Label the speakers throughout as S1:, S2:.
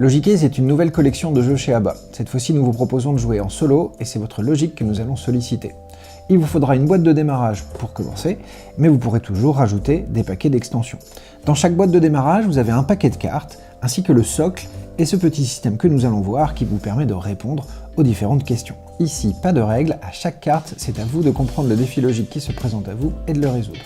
S1: Logicaise est une nouvelle collection de jeux chez ABBA. Cette fois-ci, nous vous proposons de jouer en solo et c'est votre logique que nous allons solliciter. Il vous faudra une boîte de démarrage pour commencer, mais vous pourrez toujours rajouter des paquets d'extensions. Dans chaque boîte de démarrage, vous avez un paquet de cartes, ainsi que le socle et ce petit système que nous allons voir qui vous permet de répondre aux différentes questions. Ici, pas de règles, à chaque carte, c'est à vous de comprendre le défi logique qui se présente à vous et de le résoudre.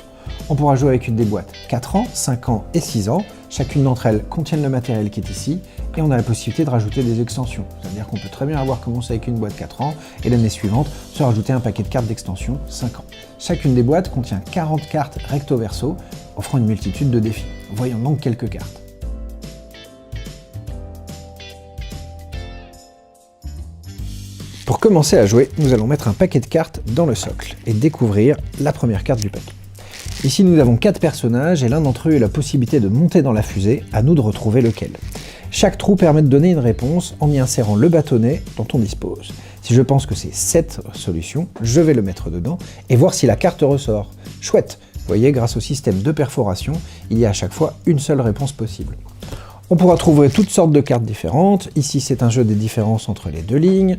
S1: On pourra jouer avec une des boîtes 4 ans, 5 ans et 6 ans. Chacune d'entre elles contient le matériel qui est ici et on a la possibilité de rajouter des extensions. C'est-à-dire qu'on peut très bien avoir commencé avec une boîte 4 ans et l'année suivante se rajouter un paquet de cartes d'extension 5 ans. Chacune des boîtes contient 40 cartes recto-verso, offrant une multitude de défis. Voyons donc quelques cartes. Pour commencer à jouer, nous allons mettre un paquet de cartes dans le socle et découvrir la première carte du paquet. Ici, nous avons 4 personnages et l'un d'entre eux a la possibilité de monter dans la fusée, à nous de retrouver lequel. Chaque trou permet de donner une réponse en y insérant le bâtonnet dont on dispose. Si je pense que c'est cette solution, je vais le mettre dedans et voir si la carte ressort. Chouette! Vous voyez, grâce au système de perforation, il y a à chaque fois une seule réponse possible. On pourra trouver toutes sortes de cartes différentes. Ici, c'est un jeu des différences entre les deux lignes.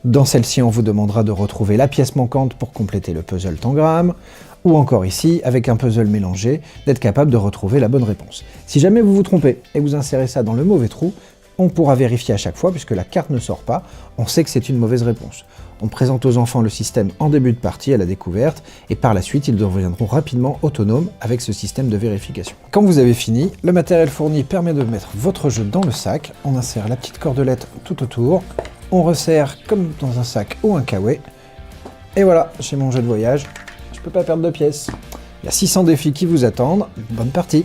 S1: Dans celle-ci, on vous demandera de retrouver la pièce manquante pour compléter le puzzle tangram, ou encore ici, avec un puzzle mélangé, d'être capable de retrouver la bonne réponse. Si jamais vous vous trompez et vous insérez ça dans le mauvais trou, on pourra vérifier à chaque fois, puisque la carte ne sort pas, on sait que c'est une mauvaise réponse. On présente aux enfants le système en début de partie à la découverte, et par la suite, ils deviendront rapidement autonomes avec ce système de vérification. Quand vous avez fini, le matériel fourni permet de mettre votre jeu dans le sac, on insère la petite cordelette tout autour, on resserre comme dans un sac ou un kawaii, et voilà, j'ai mon jeu de voyage. Je peux pas perdre de pièces. Il y a 600 défis qui vous attendent, bonne partie!